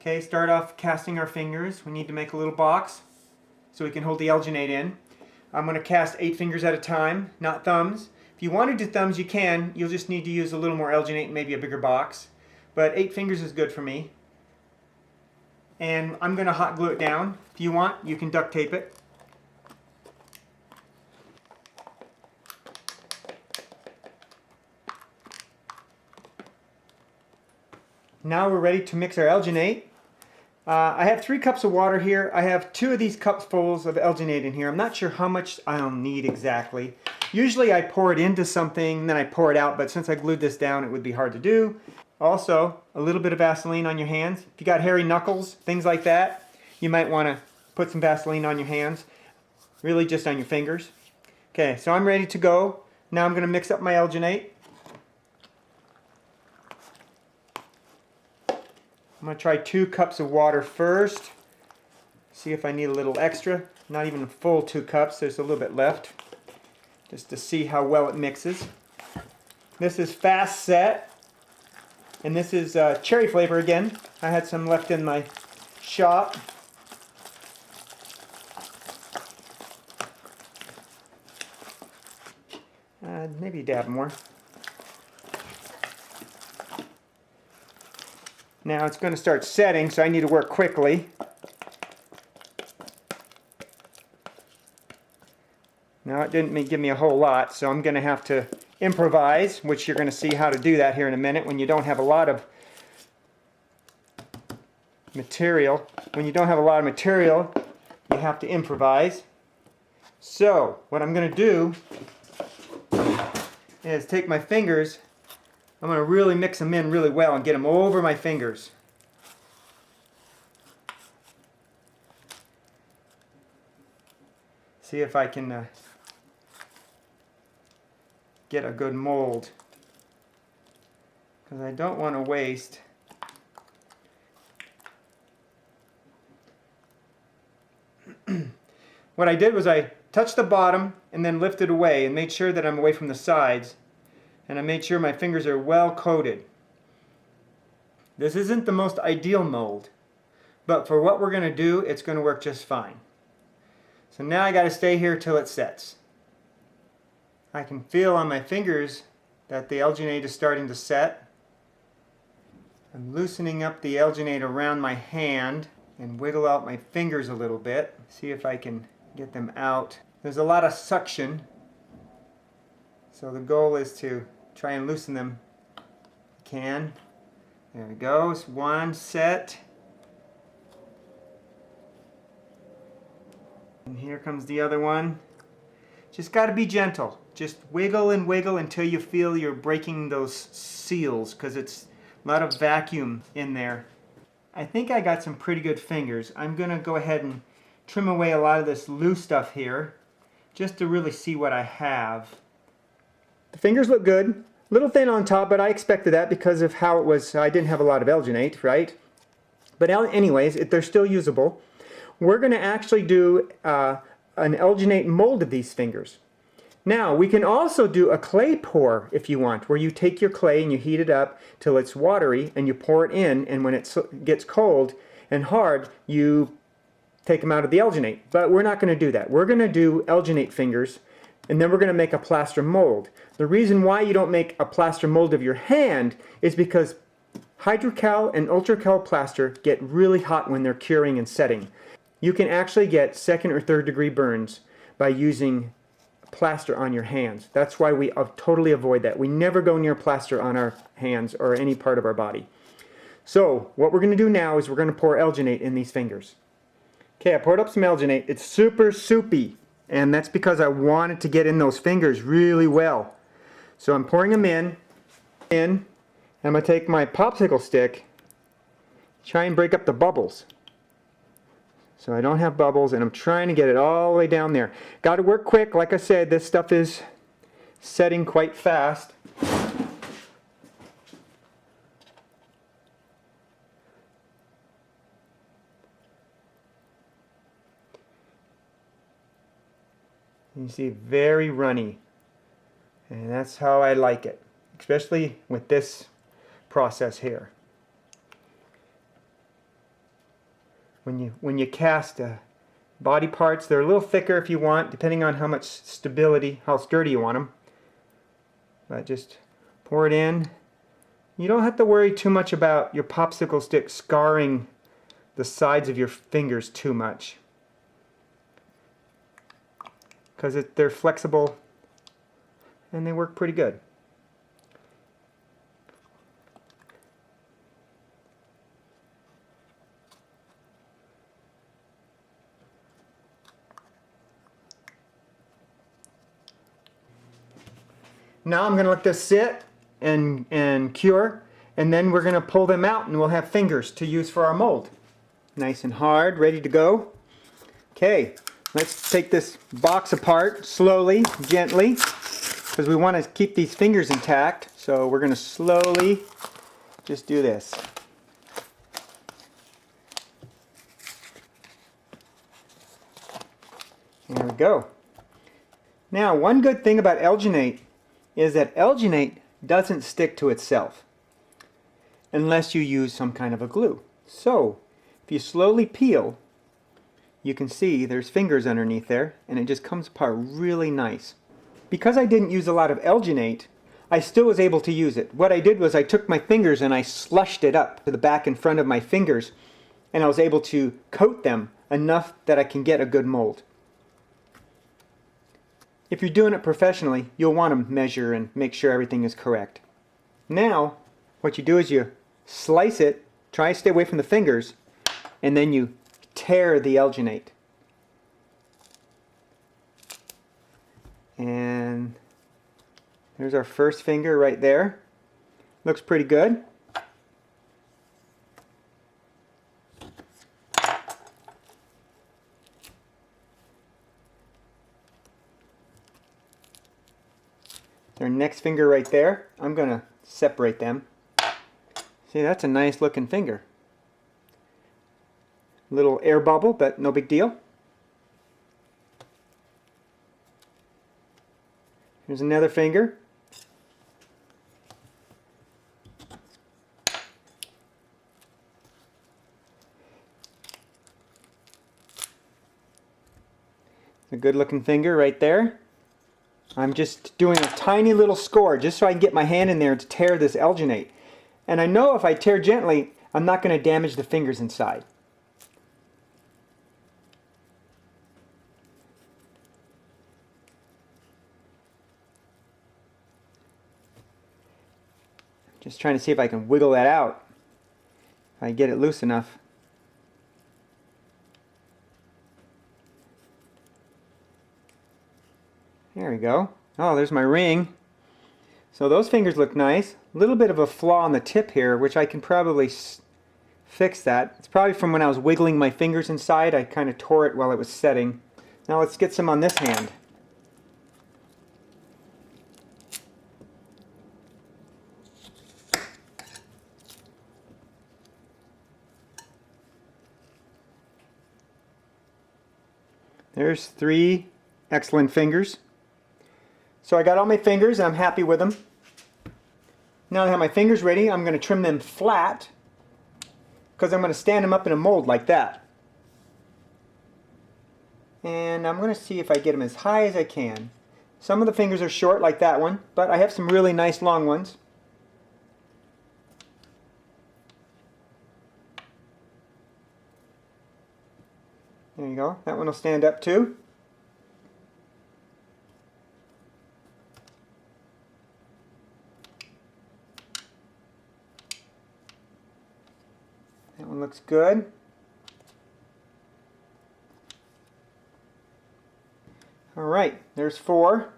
Okay, start off casting our fingers. We need to make a little box so we can hold the alginate in. I'm going to cast 8 fingers at a time, not thumbs. If you want to do thumbs, you can. You'll just need to use a little more alginate and maybe a bigger box. But 8 fingers is good for me. And I'm going to hot glue it down. If you want, you can duct tape it. Now we're ready to mix our alginate. I have 3 cups of water here. I have 2 of these cups fulls of alginate in here. I'm not sure how much I'll need exactly. Usually I pour it into something, then I pour it out, but since I glued this down, it would be hard to do. Also, a little bit of Vaseline on your hands. If you got hairy knuckles, things like that, you might want to put some Vaseline on your hands. Really just on your fingers. Okay, so I'm ready to go. Now I'm going to mix up my alginate. I'm going to try 2 cups of water first. See if I need a little extra. Not even a full 2 cups, there's a little bit left. Just to see how well it mixes. This is fast set. And this is cherry flavor again. I had some left in my shop. Maybe a dab more. Now it's going to start setting, so I need to work quickly. Now it didn't give me a whole lot, so I'm going to have to improvise, which you're going to see how to do that here in a minute when you don't have a lot of material. When you don't have a lot of material, you have to improvise. So what I'm going to do is take my fingers. I'm going to really mix them in really well and get them over my fingers. See if I can get a good mold, because I don't want to waste. What I did was I touched the bottom and then lifted away and made sure that I'm away from the sides. And I made sure my fingers are well coated. This isn't the most ideal mold, but for what we're going to do, it's going to work just fine. So now I got to stay here till it sets. I can feel on my fingers that the alginate is starting to set. I'm loosening up the alginate around my hand and wiggle out my fingers a little bit. See if I can get them out. There's a lot of suction, so the goal is to try and loosen them if you can. There we go. It's one set. And here comes the other one. Just got to be gentle. Just wiggle and wiggle until you feel you're breaking those seals, because it's a lot of vacuum in there. I think I got some pretty good fingers. I'm going to go ahead and trim away a lot of this loose stuff here, just to really see what I have. The fingers look good. A little thin on top, but I expected that because of how it was. I didn't have a lot of alginate, right? But anyways, they're still usable. We're going to actually do an alginate mold of these fingers. Now, we can also do a clay pour if you want, where you take your clay and you heat it up till it's watery and you pour it in, and when it gets cold and hard, you take them out of the alginate. But we're not going to do that. We're going to do alginate fingers, and then we're going to make a plaster mold. The reason why you don't make a plaster mold of your hand is because Hydrocal and Ultracal plaster get really hot when they're curing and setting. You can actually get 2nd or 3rd degree burns by using plaster on your hands. That's why we totally avoid that. We never go near plaster on our hands or any part of our body. So what we're going to do now is we're going to pour alginate in these fingers. Okay, I poured up some alginate. It's super soupy, and that's because I wanted to get in those fingers really well. So I'm pouring them in, and I'm going to take my popsicle stick, try and break up the bubbles. So I don't have bubbles, and I'm trying to get it all the way down there. Got to work quick. Like I said, this stuff is setting quite fast. You see, very runny. And that's how I like it, especially with this process here. when you cast body parts. They're a little thicker if you want, depending on how much stability, how sturdy you want them. But just pour it in. You don't have to worry too much about your popsicle stick scarring the sides of your fingers too much, because they're flexible and they work pretty good. Now I'm going to let this sit and cure, and then we're going to pull them out and we'll have fingers to use for our mold. Nice and hard, ready to go. Okay, let's take this box apart slowly, gently, because we want to keep these fingers intact. So we're going to slowly just do this. There we go. Now, one good thing about Alginate is that Alginate doesn't stick to itself unless you use some kind of a glue. So if you slowly peel, you can see there's fingers underneath there, and it just comes apart really nice. Because I didn't use a lot of Alginate, I still was able to use it. What I did was I took my fingers and I slushed it up to the back and front of my fingers, and I was able to coat them enough that I can get a good mold. If you're doing it professionally, you'll want to measure and make sure everything is correct. Now, what you do is you slice it, try to stay away from the fingers, and then you tear the Alginate. And there's our first finger right there. Looks pretty good. Their next finger right there, I'm going to separate them. See, that's a nice looking finger. Little air bubble, but no big deal. Here's another finger. It's a good looking finger right there. I'm just doing a tiny little score just so I can get my hand in there to tear this Alginate. And I know if I tear gently, I'm not going to damage the fingers inside. Just trying to see if I can wiggle that out, if I get it loose enough. There we go. Oh, there's my ring. So those fingers look nice. A little bit of a flaw on the tip here, which I can probably fix that. It's probably from when I was wiggling my fingers inside. I kind of tore it while it was setting. Now let's get some on this hand. There's 3 excellent fingers. So I got all my fingers and I'm happy with them. Now that I have my fingers ready, I'm going to trim them flat because I'm going to stand them up in a mold like that. And I'm going to see if I get them as high as I can. Some of the fingers are short like that one, but I have some really nice long ones. There you go. That one will stand up too. That one looks good. Alright, there's 4.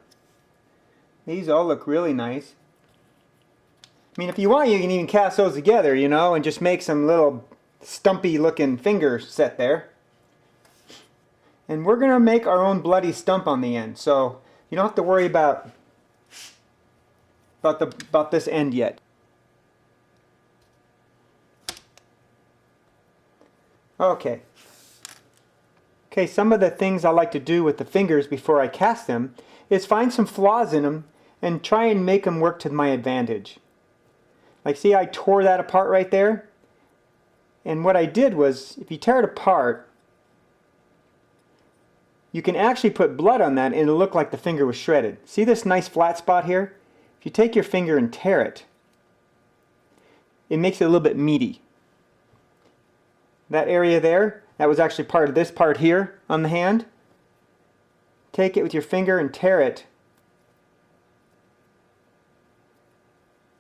These all look really nice. I mean, if you want, you can even cast those together, you know, and just make some little stumpy looking finger set there. And we're going to make our own bloody stump on the end, so you don't have to worry about this end yet. Okay. Okay, some of the things I like to do with the fingers before I cast them is find some flaws in them and try and make them work to my advantage. Like, see, I tore that apart right there, And what I did was, if you tear it apart, you can actually put blood on that and it'll look like the finger was shredded. See this nice flat spot here? If you take your finger and tear it, it makes it a little bit meaty. That area there, that was actually part of this part here on the hand. Take it with your finger and tear it.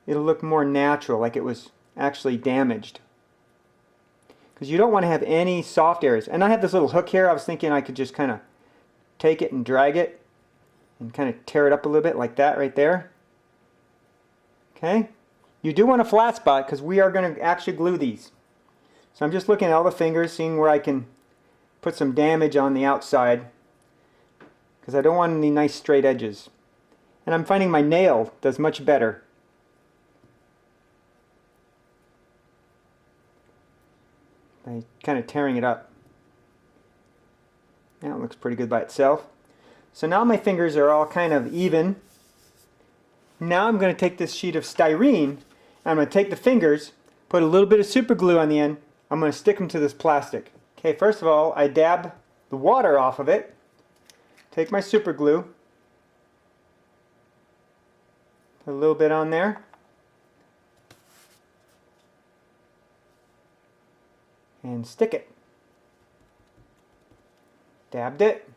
It'll look more natural, like it was actually damaged. Because you don't want to have any soft areas. And I have this little hook here. I was thinking I could just kind of take it and drag it and kind of tear it up a little bit like that right there. Okay? You do want a flat spot because we are going to actually glue these. So I'm just looking at all the fingers, seeing where I can put some damage on the outside because I don't want any nice straight edges. And I'm finding my nail does much better. By kind of tearing it up. Now it looks pretty good by itself. So now my fingers are all kind of even. Now I'm going to take this sheet of styrene and I'm going to take the fingers, put a little bit of super glue on the end. I'm going to stick them to this plastic. Okay, first of all, I dab the water off of it. Take my super glue. Put a little bit on there. And stick it. Dabbed it.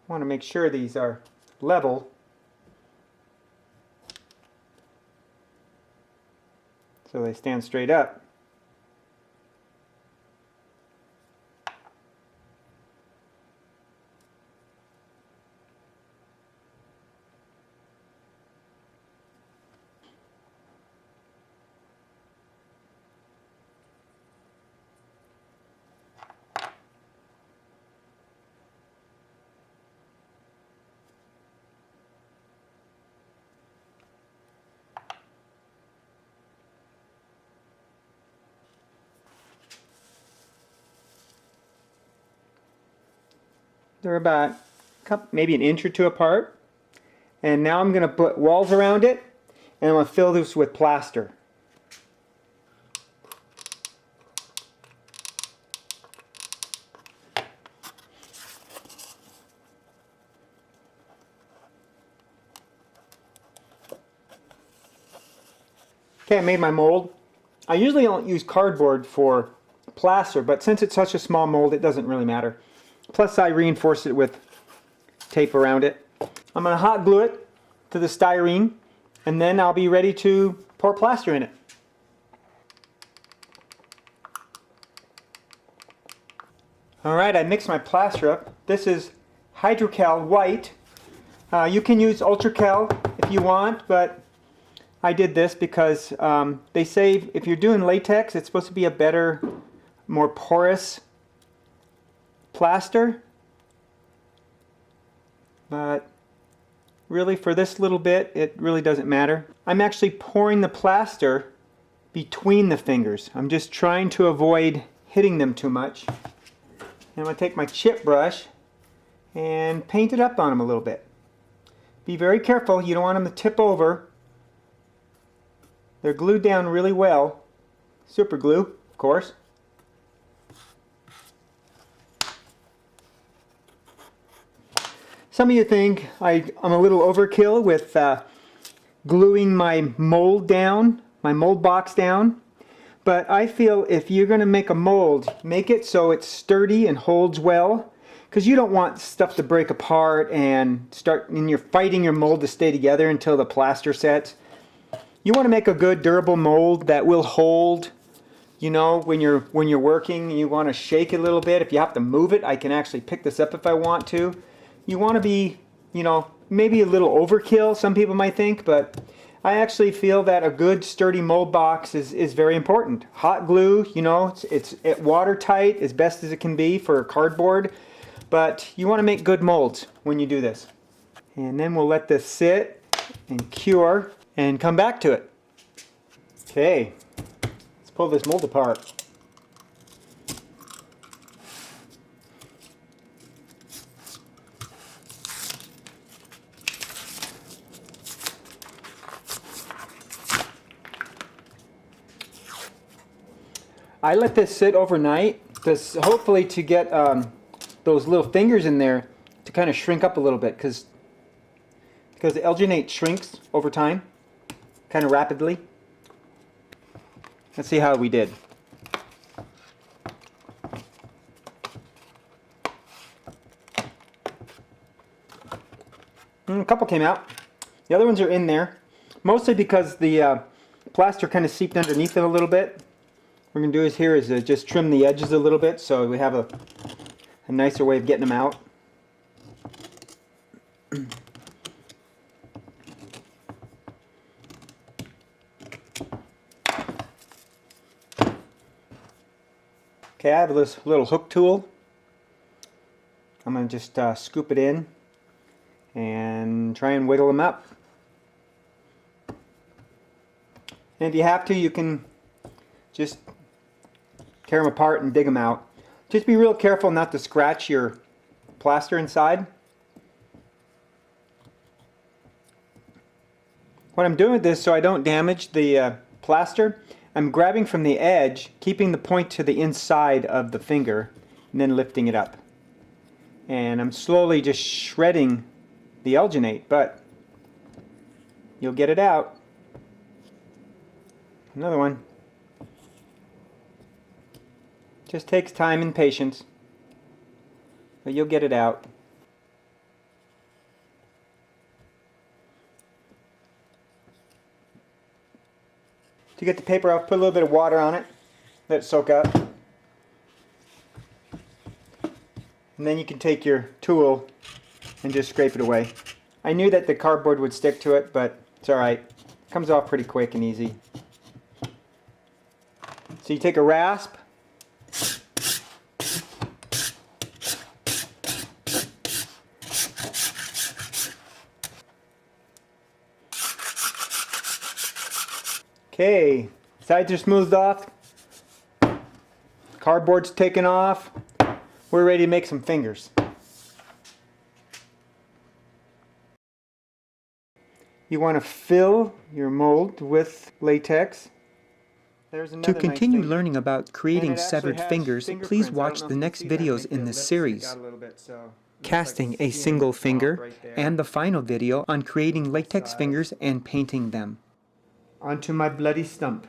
Want to make sure these are level. So they stand straight up. They're about maybe an inch or two apart. And now I'm going to put walls around it and I'm going to fill this with plaster. Okay, I made my mold. I usually don't use cardboard for plaster, but since it's such a small mold, it doesn't really matter. Plus I reinforced it with tape around it. I'm going to hot glue it to the styrene and then I'll be ready to pour plaster in it. Alright, I mixed my plaster up. This is Hydrocal white. You can use Ultracal if you want, but I did this because they say if you're doing latex, it's supposed to be a better, more porous plaster. But really for this little bit, it really doesn't matter. I'm actually pouring the plaster between the fingers. I'm just trying to avoid hitting them too much. And I'm going to take my chip brush and paint it up on them a little bit. Be very careful, you don't want them to tip over. They're glued down really well. Super glue, of course. Some of you think I'm a little overkill with gluing my mold down, my mold box down. But I feel if you're going to make a mold, make it so it's sturdy and holds well. Because you don't want stuff to break apart and you're fighting your mold to stay together until the plaster sets. You want to make a good durable mold that will hold. You know, when you're working, you want to shake it a little bit. If you have to move it, I can actually pick this up if I want to. You want to be, you know, maybe a little overkill, some people might think, but I actually feel that a good sturdy mold box is very important. Hot glue, you know, it's watertight as best as it can be for cardboard, but you want to make good molds when you do this. And then we'll let this sit and cure and come back to it. Okay, let's pull this mold apart. I let this sit overnight, hopefully to get those little fingers in there to kind of shrink up a little bit, because the alginate shrinks over time, kind of rapidly. Let's see how we did. A couple came out. The other ones are in there, mostly because the plaster kind of seeped underneath it a little bit. What we're going to do is just trim the edges a little bit so we have a nicer way of getting them out. Okay, I have this little hook tool. I'm going to just scoop it in and try and wiggle them up. And if you have to, you can just tear them apart and dig them out. Just be real careful not to scratch your plaster inside. What I'm doing with this so I don't damage the plaster, I'm grabbing from the edge, keeping the point to the inside of the finger, and then lifting it up. And I'm slowly just shredding the alginate, but you'll get it out. Another one. Just takes time and patience, but you'll get it out. To get the paper off, put a little bit of water on it, let it soak up. And then you can take your tool and just scrape it away. I knew that the cardboard would stick to it, but it's alright. It comes off pretty quick and easy. So you take a rasp, okay, sides are smoothed off, cardboard's taken off, we're ready to make some fingers. You want to fill your mold with latex. To continue learning about creating severed fingers, please watch the next videos in this series. Casting a single finger, and the final video on creating latex fingers and painting them. Onto my bloody stump.